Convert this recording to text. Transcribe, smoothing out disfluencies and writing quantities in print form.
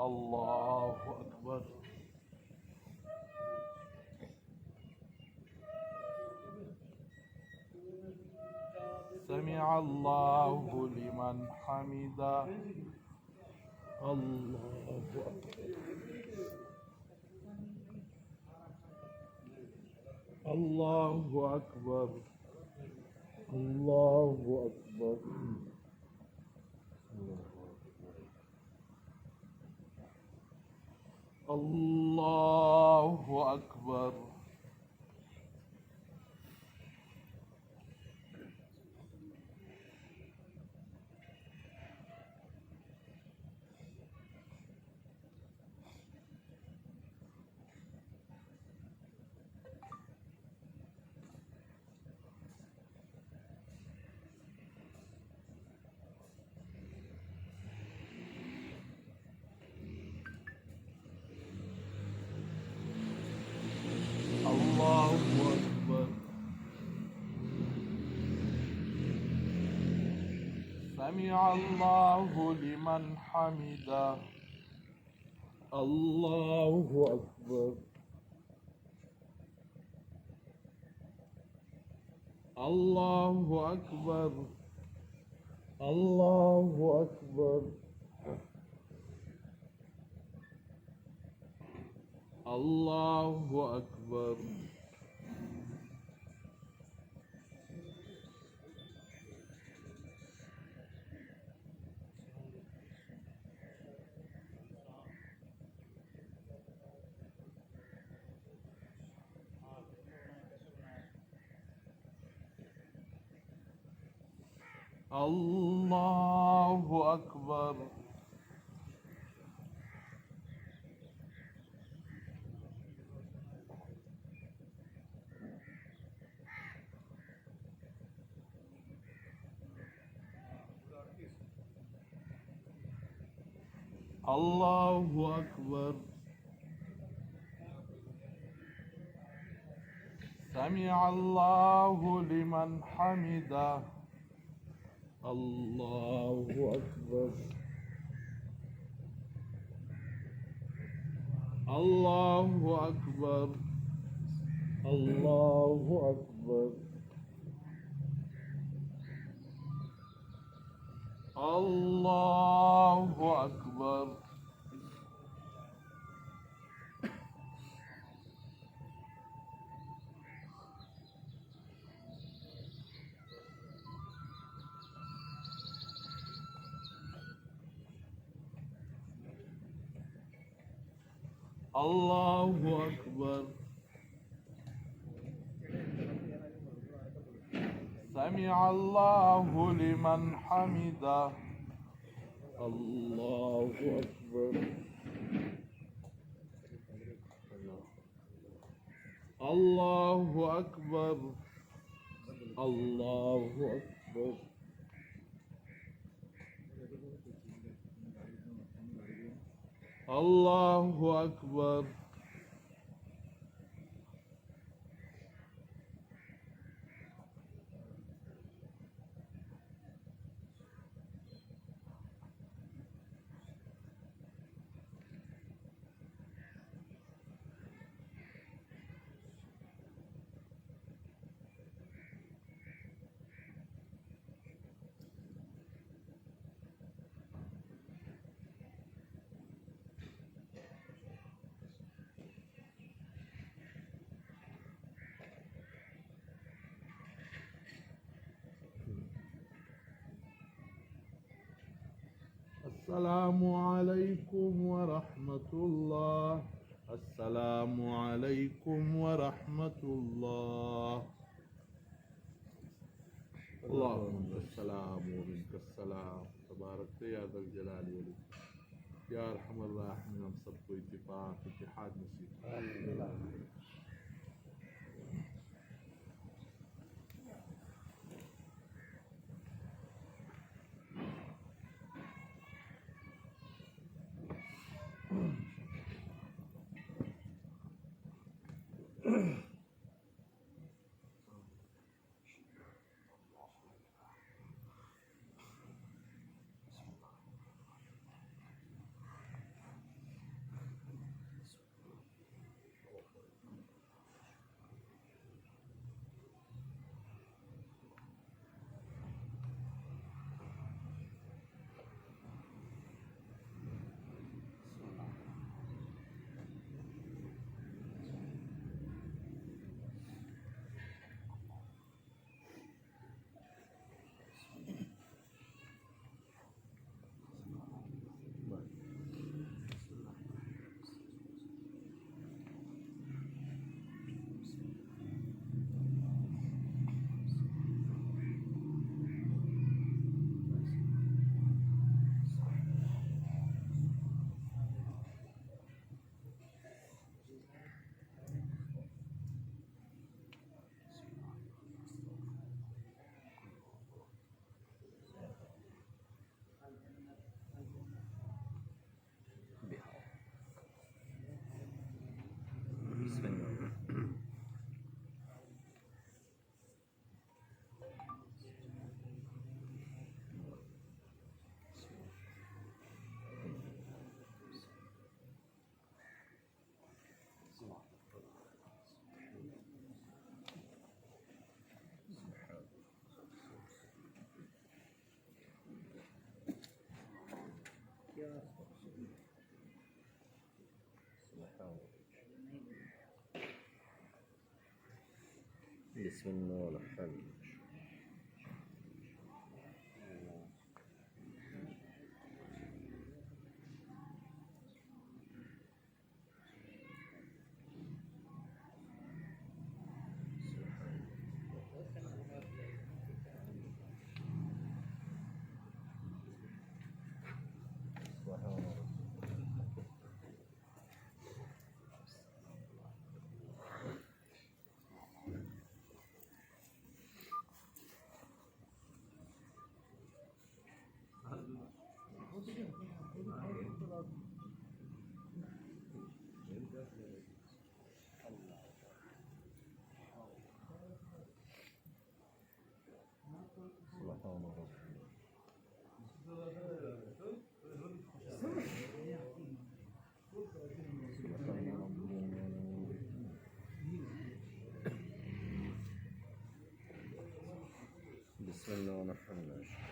الله أكبر. سمع الله لمن حمده. الله أكبر. الله أكبر. الله أكبر. الله أكبر. الله أكبر. سمع الله لمن حمده. الله أكبر. الله أكبر. الله أكبر. الله أكبر. الله أكبر. الله أكبر. سمع الله لمن حمده. الله أكبر. الله أكبر. الله أكبر. الله أكبر. الله أكبر. سمع الله لمن حمده. الله أكبر. الله أكبر. الله أكبر. الله أكبر. السلام عليكم ورحمة الله. السلام عليكم ورحمة الله. اللهم السلام ومنك السلام. تبارك يا ذا الجلال والإكرام या अरहमर राहिमीन। हम सबको इत्तिफाक इत्तिहाद नसीब। بسم الله الرحمن الرحيم. بسم الله الرحمن الرحيم.